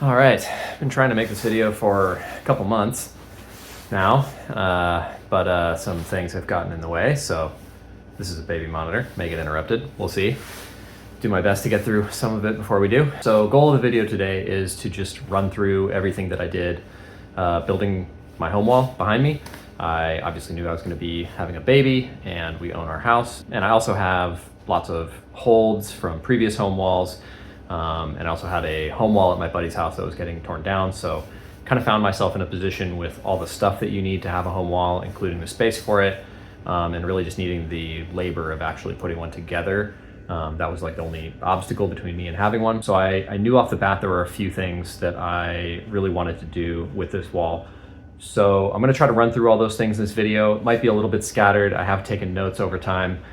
All right, I've been trying to make this video for a couple months now, but some things have gotten in the way, so this is a baby monitor, may get interrupted, we'll see. Do my best to get through some of it before we do. So goal of the video today is to just run through everything that I did building my home wall behind me. I obviously knew I was going to be having a baby and we own our house, and I also have lots of holds from previous home walls. And I also had a home wall at my buddy's house that was getting torn down. So kind of found myself in a position with all the stuff that you need to have a home wall, including the space for it, and really just needing the labor of actually putting one together. That was like the only obstacle between me and having one. So I knew off the bat there were a few things that I really wanted to do with this wall. So I'm gonna try to run through all those things in this video. It might be a little bit scattered. I have taken notes over time.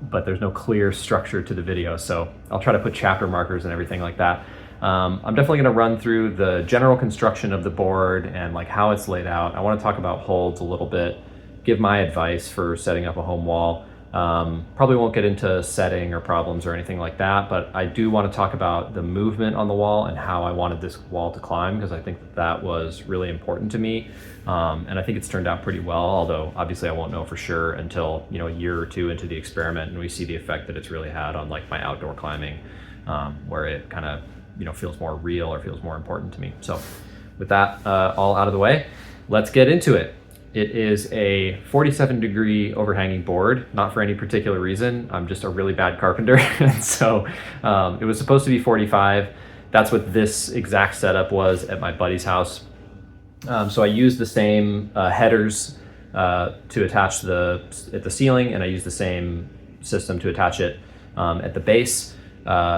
But there's no clear structure to the video, so I'll try to put chapter markers and everything like that. I'm definitely going to run through the general construction of the board and like how it's laid out. I want to talk about holds a little bit, give my advice for setting up a home wall. Probably won't get into setting or problems or anything like that, but I do want to talk about the movement on the wall and how I wanted this wall to climb, because I think that was really important to me. And I think it's turned out pretty well, although obviously I won't know for sure until, you know, a year or two into the experiment and we see the effect that it's really had on like my outdoor climbing, where it kind of, you know, feels more real or feels more important to me. So with that all out of the way, let's get into it. It is a 47-degree overhanging board, not for any particular reason. I'm just a really bad carpenter. And so it was supposed to be 45. That's what this exact setup was at my buddy's house. So I used the same headers to attach at the ceiling, and I used the same system to attach it at the base.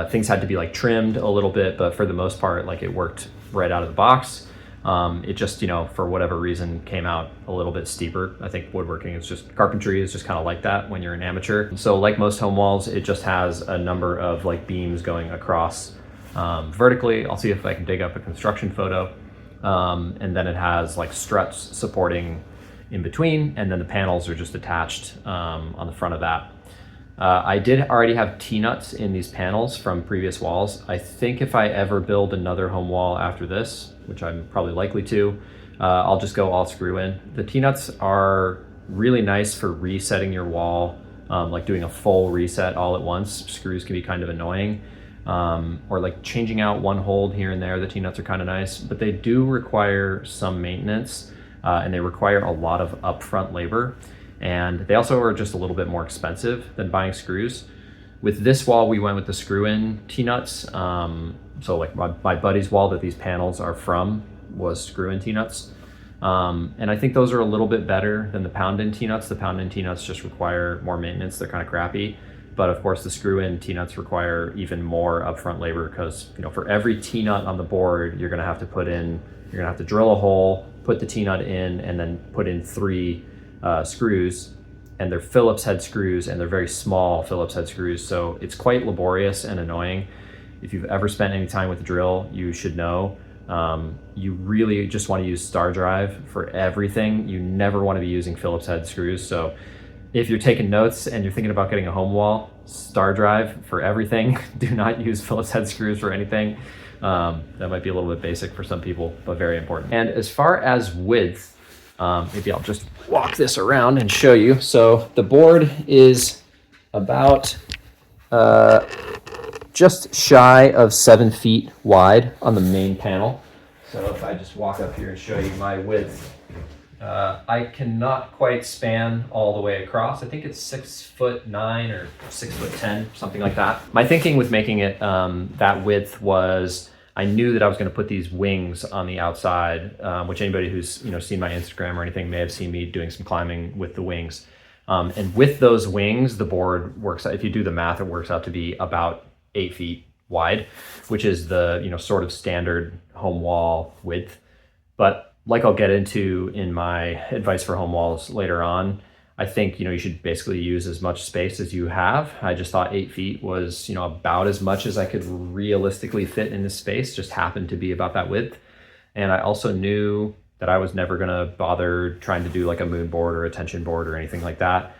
Things had to be like trimmed a little bit, but for the most part, like it worked right out of the box. It just, you know, for whatever reason came out a little bit steeper. I think woodworking is just, carpentry is just kind of like that when you're an amateur. So like most home walls, it just has a number of like beams going across vertically. I'll see if I can dig up a construction photo. And then it has like struts supporting in between, and then the panels are just attached on the front of that. I did already have T-nuts in these panels from previous walls. I think if I ever build another home wall after this, which I'm probably likely to, I'll just go all screw in. The T-nuts are really nice for resetting your wall, like doing a full reset all at once. Screws can be kind of annoying. Or like changing out one hold here and there. The T-nuts are kind of nice, but they do require some maintenance, and they require a lot of upfront labor. And they also are just a little bit more expensive than buying screws. With this wall, we went with the screw-in T-nuts. So like my buddy's wall that these panels are from was screw-in T-nuts. And I think those are a little bit better than the pound-in T-nuts. The pound-in T-nuts just require more maintenance. They're kind of crappy. But of course, the screw-in T-nuts require even more upfront labor, because, you know, for every T-nut on the board, you're gonna have to drill a hole, put the T-nut in, and then put in 3 screws, and they're Phillips head screws, and they're very small Phillips head screws. So it's quite laborious and annoying. If you've ever spent any time with a drill, you should know, you really just want to use star drive for everything. You never want to be using Phillips head screws. So if you're taking notes and you're thinking about getting a home wall, star drive for everything. Do not use Phillips head screws for anything. That might be a little bit basic for some people, but very important. And as far as width, maybe I'll just walk this around and show you. So the board is about just shy of 7 feet wide on the main panel. So if I just walk up here and show you my width, I cannot quite span all the way across. I think it's 6'9" or 6'10", something like that. My thinking with making it that width was, I knew that I was going to put these wings on the outside, which anybody who's, you know, seen my Instagram or anything may have seen me doing some climbing with the wings. And with those wings, the board works out, if you do the math, it works out to be about 8 feet wide, which is the, you know, sort of standard home wall width. But like I'll get into in my advice for home walls later on, I think, you know, you should basically use as much space as you have. I just thought 8 feet was, you know, about as much as I could realistically fit in this space, just happened to be about that width. And I also knew that I was never gonna bother trying to do like a moon board or a tension board or anything like that.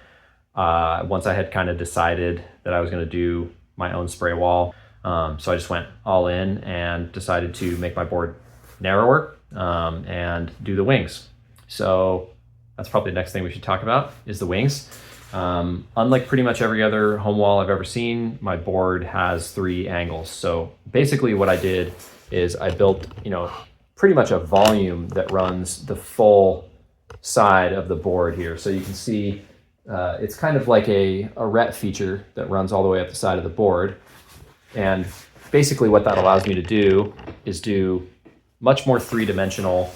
Once I had kind of decided that I was gonna do my own spray wall, So I just went all in and decided to make my board narrower and do the wings. So that's probably the next thing we should talk about is the wings. Unlike pretty much every other home wall I've ever seen, my board has 3 angles. So basically what I did is I built, pretty much a volume that runs the full side of the board here. So you can see it's kind of like a ret feature that runs all the way up the side of the board. And basically what that allows me to do is do much more three-dimensional,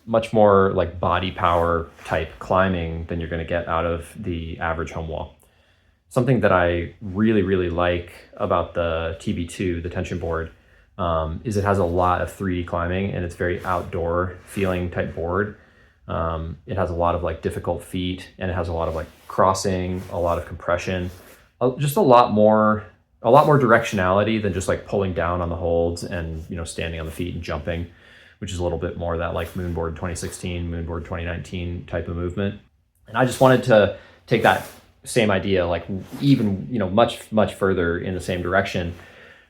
much more like body power type climbing than you're going to get out of the average home wall. Something that I really, really like about the TB2, the tension board, is it has a lot of 3D climbing and it's very outdoor feeling type board. It has a lot of like difficult feet and it has a lot of like crossing, a lot of compression, just a lot more directionality than just like pulling down on the holds and, standing on the feet and jumping, which is a little bit more that like Moonboard 2016, Moonboard 2019 type of movement. And I just wanted to take that same idea, like even, much, much further in the same direction.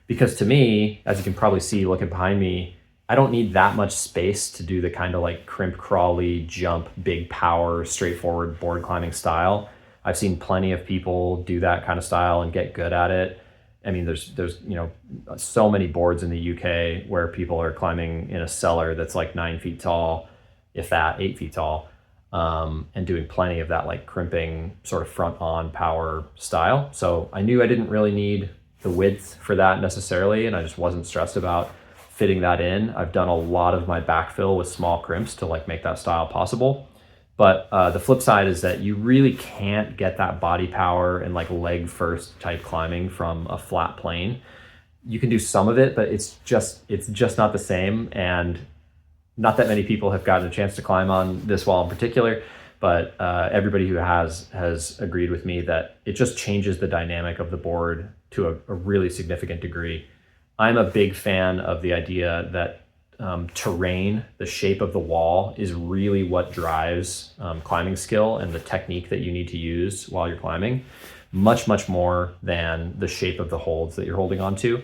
Because to me, as you can probably see looking behind me, I don't need that much space to do the kind of like crimp crawly, jump, big power, straightforward board climbing style. I've seen plenty of people do that kind of style and get good at it. I mean, there's so many boards in the UK where people are climbing in a cellar that's like 9 feet tall, if that, 8 feet tall, and doing plenty of that like crimping sort of front on power style. So I knew I didn't really need the width for that necessarily, and I just wasn't stressed about fitting that in. I've done a lot of my backfill with small crimps to like make that style possible. But the flip side is that you really can't get that body power and like leg first type climbing from a flat plane. You can do some of it, but it's just not the same. And not that many people have gotten a chance to climb on this wall in particular, but everybody who has agreed with me that it just changes the dynamic of the board to a really significant degree. I'm a big fan of the idea that terrain, the shape of the wall, is really what drives climbing skill and the technique that you need to use while you're climbing, much, much more than the shape of the holds that you're holding onto.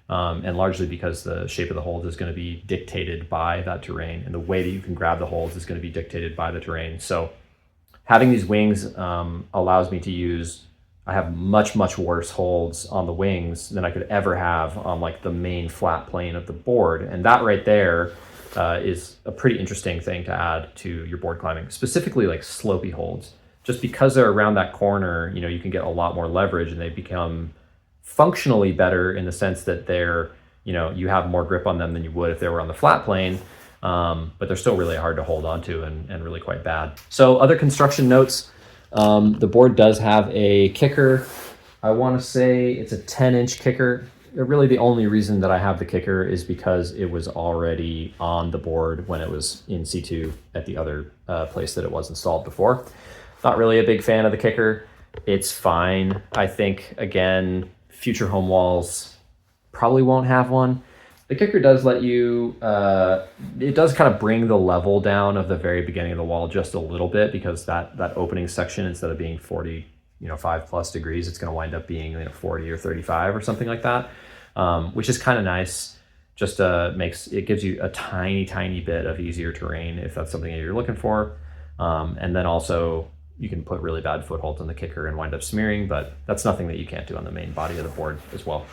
And largely because the shape of the holds is going to be dictated by that terrain, and the way that you can grab the holds is going to be dictated by the terrain. So having these wings allows me to use, I have much, much worse holds on the wings than I could ever have on like the main flat plane of the board. And that right there is a pretty interesting thing to add to your board climbing, specifically like slopey holds. Just because they're around that corner, you can get a lot more leverage and they become functionally better in the sense that they're, you have more grip on them than you would if they were on the flat plane. But they're still really hard to hold onto and really quite bad. So other construction notes. The board does have a kicker. I want to say it's a 10-inch kicker. Really the only reason that I have the kicker is because it was already on the board when it was in situ at the other place that it was installed before. Not really a big fan of the kicker. It's fine. I think, again, future home walls probably won't have one. The kicker does let you, it does kind of bring the level down of the very beginning of the wall just a little bit, because that opening section, instead of being 45 plus degrees, it's going to wind up being 40 or 35 or something like that, which is kind of nice. Just it gives you a tiny, tiny bit of easier terrain if that's something that you're looking for. And then also you can put really bad footholds on the kicker and wind up smearing, but that's nothing that you can't do on the main body of the board as well.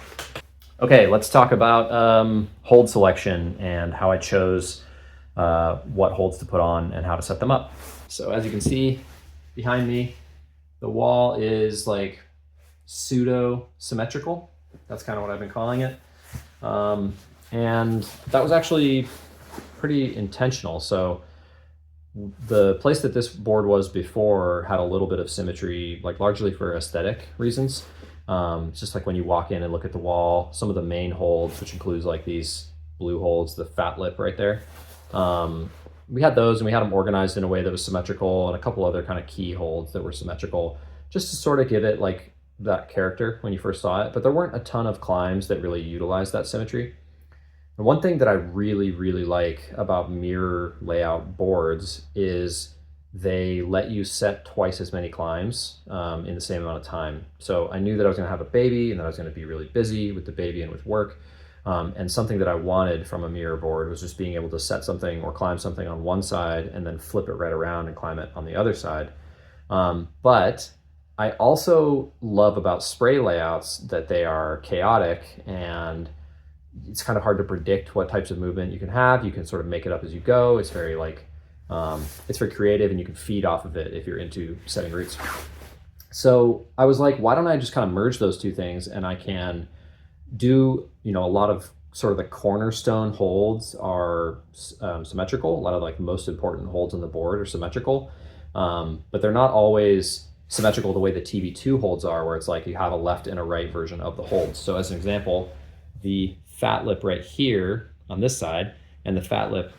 Okay, let's talk about hold selection and how I chose what holds to put on and how to set them up. So as you can see behind me, the wall is like pseudo symmetrical. That's kind of what I've been calling it. And that was actually pretty intentional. So the place that this board was before had a little bit of symmetry, like largely for aesthetic reasons. It's just like when you walk in and look at the wall, some of the main holds, which includes like these blue holds, the fat lip right there. We had those and we had them organized in a way that was symmetrical, and a couple other kind of key holds that were symmetrical, just to sort of give it like that character when you first saw it. But there weren't a ton of climbs that really utilized that symmetry. And one thing that I really, really like about mirror layout boards is they let you set twice as many climbs in the same amount of time. So I knew that I was gonna have a baby and that I was gonna be really busy with the baby and with work. And something that I wanted from a mirror board was just being able to set something or climb something on one side and then flip it right around and climb it on the other side. But I also love about spray layouts that they are chaotic, and it's kind of hard to predict what types of movement you can have. You can sort of make it up as you go. It's very it's very creative, and you can feed off of it if you're into setting routes. So I was like, why don't I just kind of merge those two things, and I can do, a lot of sort of the cornerstone holds are symmetrical. A lot of like most important holds on the board are symmetrical, but they're not always symmetrical the way the TB2 holds are, where it's like you have a left and a right version of the holds. So as an example, the fat lip right here on this side and the fat lip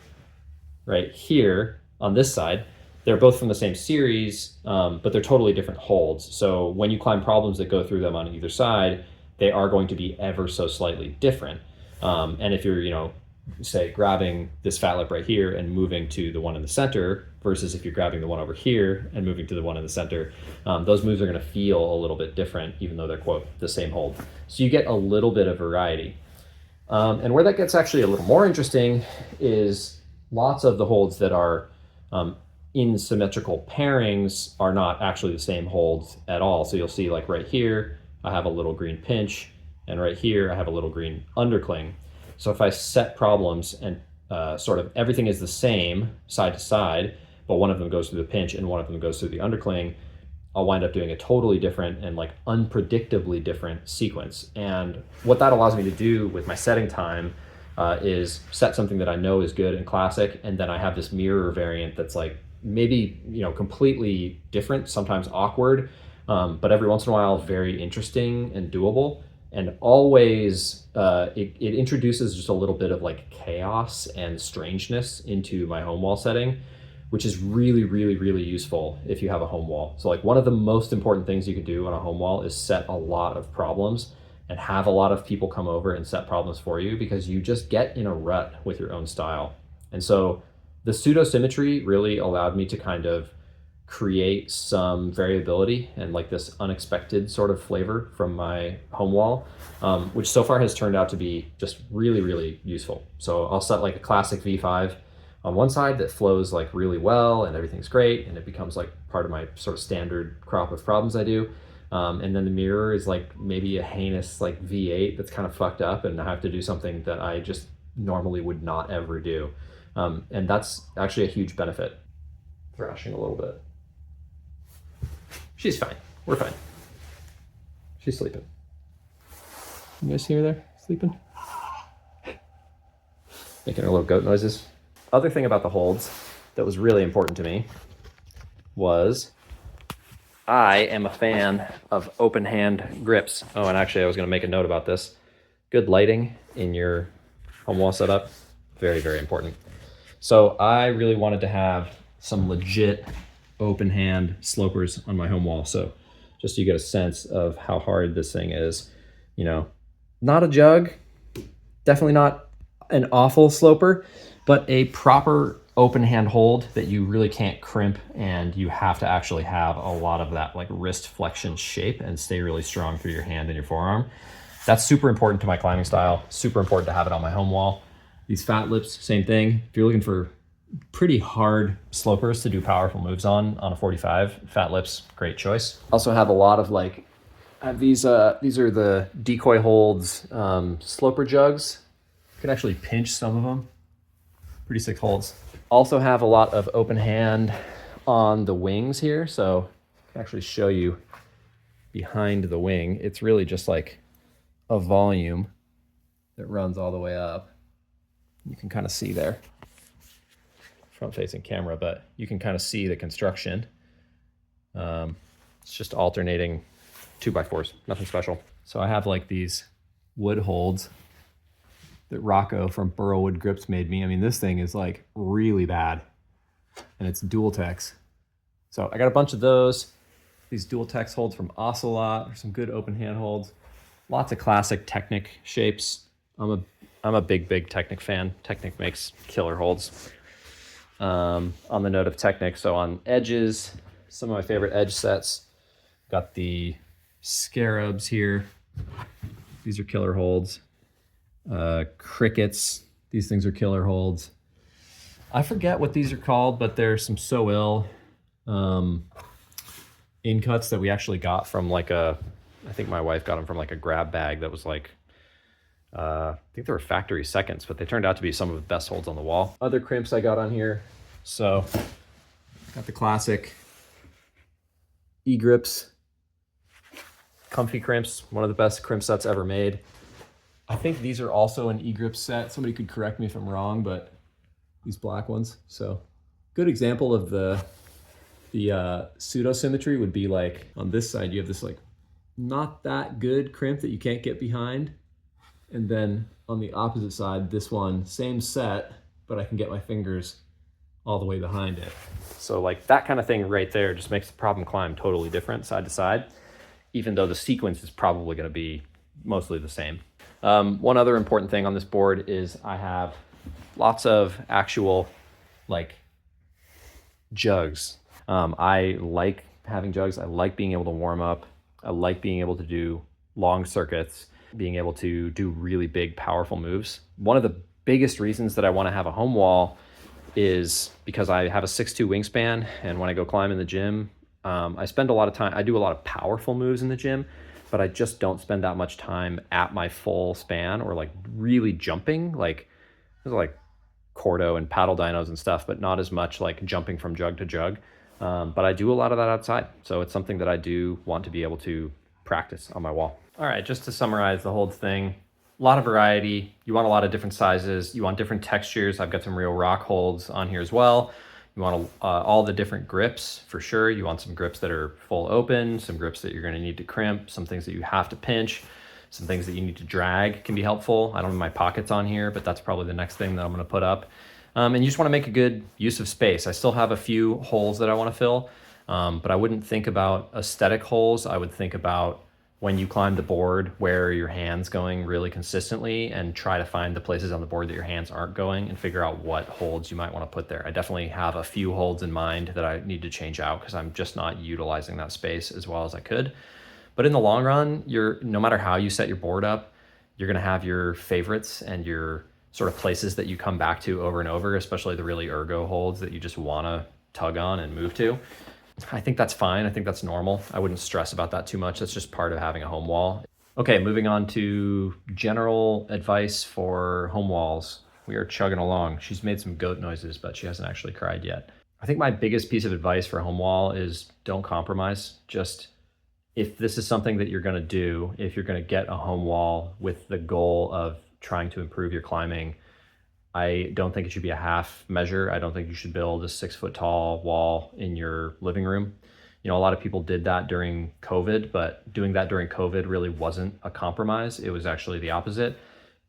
right here on this side, they're both from the same series, but they're totally different holds. So when you climb problems that go through them on either side, they are going to be ever so slightly different. And if you're, say grabbing this fat lip right here and moving to the one in the center versus if you're grabbing the one over here and moving to the one in the center, those moves are going to feel a little bit different, even though they're, quote, the same hold. So you get a little bit of variety. And where that gets actually a little more interesting is lots of the holds that are in symmetrical pairings are not actually the same holds at all. So you'll see like right here, I have a little green pinch, and right here I have a little green undercling. So if I set problems and sort of everything is the same side to side, but one of them goes through the pinch and one of them goes through the undercling, I'll wind up doing a totally different and like unpredictably different sequence. And what that allows me to do with my setting time is set something that I know is good and classic, and then I have this mirror variant that's like maybe completely different, sometimes awkward, but every once in a while very interesting and doable. And always it introduces just a little bit of like chaos and strangeness into my home wall setting, which is really, really, really useful if you have a home wall. So like one of the most important things you can do on a home wall is set a lot of problems and have a lot of people come over and set problems for you, because you just get in a rut with your own style. And so the pseudo symmetry really allowed me to kind of create some variability and like this unexpected sort of flavor from my home wall, which so far has turned out to be just really, really useful. So I'll set like a classic V5 on one side that flows like really well and everything's great, and it becomes like part of my sort of standard crop of problems I do. And then the mirror is like maybe a heinous like V8 that's kind of fucked up, and I have to do something that I just normally would not ever do. And that's actually a huge benefit. Thrashing a little bit. She's fine. We're fine. She's sleeping. You guys see her there? Sleeping? Making her little goat noises. Other thing about the holds that was really important to me was I am a fan of open hand grips. Oh, and actually I was going to make a note about this. Good lighting in your home wall setup. Very, very important. So I really wanted to have some legit open hand slopers on my home wall. So just so you get a sense of how hard this thing is, not a jug, definitely not an awful sloper, but a proper open hand hold that you really can't crimp, and you have to actually have a lot of that like wrist flexion shape and stay really strong through your hand and your forearm. That's super important to my climbing style, super important to have it on my home wall. These fat lips, same thing. If you're looking for pretty hard slopers to do powerful moves on a 45, fat lips, great choice. Also have a lot of like, these are the Decoy Holds sloper jugs. You can actually pinch some of them. Pretty sick holds. Also have a lot of open hand on the wings here. So I can actually show you behind the wing. It's really just like a volume that runs all the way up. You can kind of see there. Front facing camera, but you can kind of see the construction. It's just alternating 2x4s, nothing special. So I have like these wood holds that Rocco from Burrowwood Grips made me. I mean, this thing is like really bad, and it's Dual-Tex. So I got a bunch of those. These Dual-Tex holds from Ocelot, or some good open hand holds. Lots of classic Technic shapes. I'm a big Technic fan. Technic makes killer holds. On the note of Technic, so on edges, some of my favorite edge sets, got the Scarabs here. These are killer holds. Crickets, these things are killer holds. I forget what these are called, but there's some So in cuts that we actually got from like I think my wife got them from like a grab bag that was like, I think they were factory seconds, but they turned out to be some of the best holds on the wall. Other crimps I got on here. So got the classic E-Grips comfy crimps, one of the best crimp sets ever made. I think these are also an E-Grips set. Somebody could correct me if I'm wrong, but these black ones. So good example of the pseudo symmetry would be like on this side, you have this like not that good crimp that you can't get behind. And then on the opposite side, this one, same set, but I can get my fingers all the way behind it. So like that kind of thing right there just makes the problem climb totally different side to side, even though the sequence is probably going to be mostly the same. One other important thing on this board is I have lots of actual like jugs. I like having jugs. I like being able to warm up. I like being able to do long circuits, being able to do really big, powerful moves. One of the biggest reasons that I want to have a home wall is because I have a 6'2" wingspan, and when I go climb in the gym, I spend a lot of time, I do a lot of powerful moves in the gym, but I just don't spend that much time at my full span or like really jumping. Like there's like Cordo and paddle dynos and stuff, but not as much like jumping from jug to jug. But I do a lot of that outside. So it's something that I do want to be able to practice on my wall. All right, just to summarize the holds thing, a lot of variety. You want a lot of different sizes. You want different textures. I've got some real rock holds on here as well. You want all the different grips for sure. You want some grips that are full open, some grips that you're gonna need to crimp, some things that you have to pinch, some things that you need to drag can be helpful. I don't have my pockets on here, but that's probably the next thing that I'm gonna put up. And you just wanna make a good use of space. I still have a few holes that I wanna fill, but I wouldn't think about aesthetic holes. I would think about when you climb the board, where are your hands going really consistently, and try to find the places on the board that your hands aren't going and figure out what holds you might want to put there. I definitely have a few holds in mind that I need to change out because I'm just not utilizing that space as well as I could. But in the long run, no matter how you set your board up, you're gonna have your favorites and your sort of places that you come back to over and over, especially the really ergo holds that you just wanna tug on and move to. I think that's fine. I think that's normal. I wouldn't stress about that too much. That's just part of having a home wall. Okay, moving on to general advice for home walls. We are chugging along. She's made some goat noises, but she hasn't actually cried yet. I think my biggest piece of advice for a home wall is don't compromise. Just if this is something that you're gonna do, if you're gonna get a home wall with the goal of trying to improve your climbing, I don't think it should be a half measure. I don't think you should build a 6-foot tall wall in your living room. You know, a lot of people did that during COVID, but doing that during COVID really wasn't a compromise. It was actually the opposite.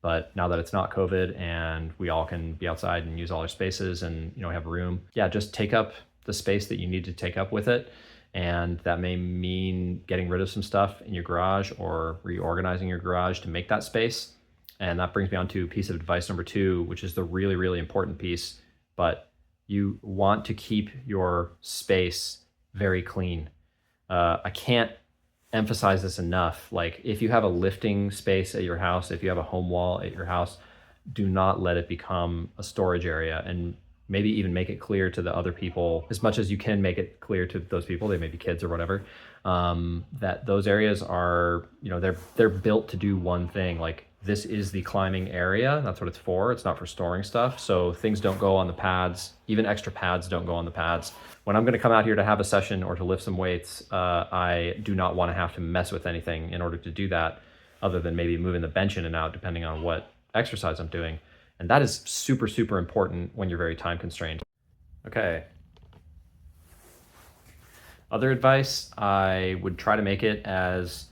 But now that it's not COVID and we all can be outside and use all our spaces and, you know, have room, yeah, just take up the space that you need to take up with it. And that may mean getting rid of some stuff in your garage or reorganizing your garage to make that space. And that brings me on to piece of advice number 2, which is the really, really important piece, but you want to keep your space very clean. I can't emphasize this enough. Like if you have a lifting space at your house, if you have a home wall at your house, do not let it become a storage area, and maybe even make it clear to the other people, as much as you can make it clear to those people, they may be kids or whatever, that those areas are, you know, they're built to do one thing. Like this is the climbing area. That's what it's for. It's not for storing stuff. So things don't go on the pads. Even extra pads don't go on the pads. When I'm gonna come out here to have a session or to lift some weights, I do not wanna have to mess with anything in order to do that, other than maybe moving the bench in and out depending on what exercise I'm doing. And that is super, super important when you're very time constrained. Okay. Other advice, I would try to make it as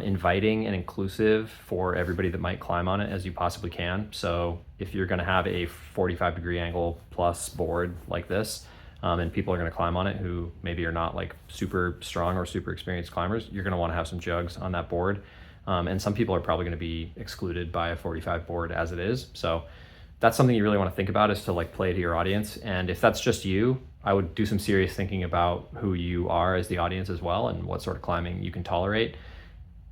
inviting and inclusive for everybody that might climb on it as you possibly can. So if you're gonna have a 45-degree angle plus board like this, and people are gonna climb on it who maybe are not like super strong or super experienced climbers, you're gonna wanna have some jugs on that board. And some people are probably gonna be excluded by a 45 board as it is. So that's something you really want to think about, is to like play to your audience. And if that's just you, I would do some serious thinking about who you are as the audience as well, and what sort of climbing you can tolerate.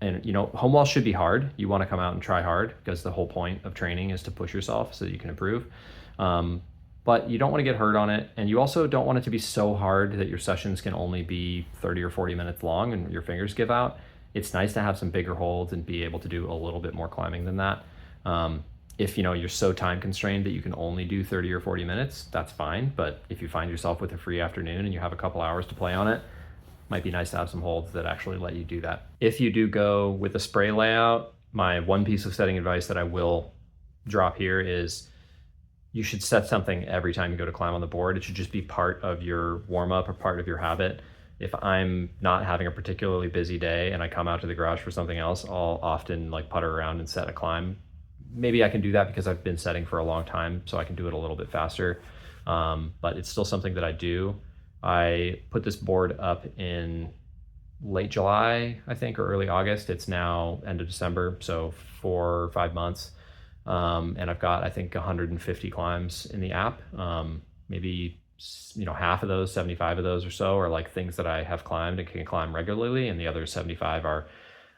And home wall should be hard. You want to come out and try hard, because the whole point of training is to push yourself so that you can improve. But you don't want to get hurt on it, and you also don't want it to be so hard that your sessions can only be 30 or 40 minutes long and your fingers give out. It's nice to have some bigger holds and be able to do a little bit more climbing than that. If you're so time constrained that you can only do 30 or 40 minutes, that's fine. But if you find yourself with a free afternoon and you have a couple hours to play on it, might be nice to have some holds that actually let you do that. If you do go with a spray layout, my one piece of setting advice that I will drop here is you should set something every time you go to climb on the board. It should just be part of your warm-up or part of your habit. If I'm not having a particularly busy day and I come out to the garage for something else, I'll often like putter around and set a climb. Maybe I can do that because I've been setting for a long time, so I can do it a little bit faster. But it's still something that I do. I put this board up in late July, I think, or early August. It's now end of December, so 4 or 5 months. And I've got, I think, 150 climbs in the app. Maybe half of those, 75 of those or so, are like things that I have climbed and can climb regularly, and the other 75 are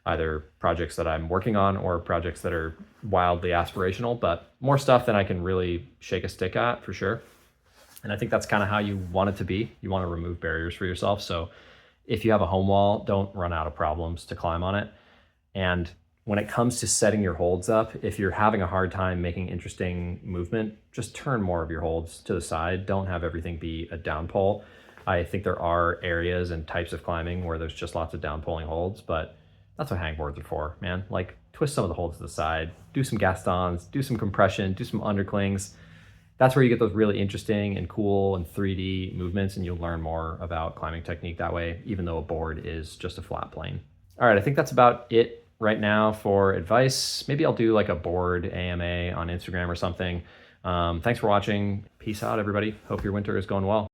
either projects that I'm working on or projects that are wildly aspirational, but more stuff than I can really shake a stick at, for sure. And I think that's kind of how you want it to be. You want to remove barriers for yourself. So if you have a home wall, don't run out of problems to climb on it. And when it comes to setting your holds up, if you're having a hard time making interesting movement, just turn more of your holds to the side. Don't have everything be a down pull. I think there are areas and types of climbing where there's just lots of down pulling holds, but that's what hangboards are for, man. Like, twist some of the holds to the side, do some Gastons, do some compression, do some underclings. That's where you get those really interesting and cool and 3D movements, and you'll learn more about climbing technique that way, even though a board is just a flat plane. All right, I think that's about it right now for advice. Maybe I'll do like a board AMA on Instagram or something. Thanks for watching. Peace out, everybody. Hope your winter is going well.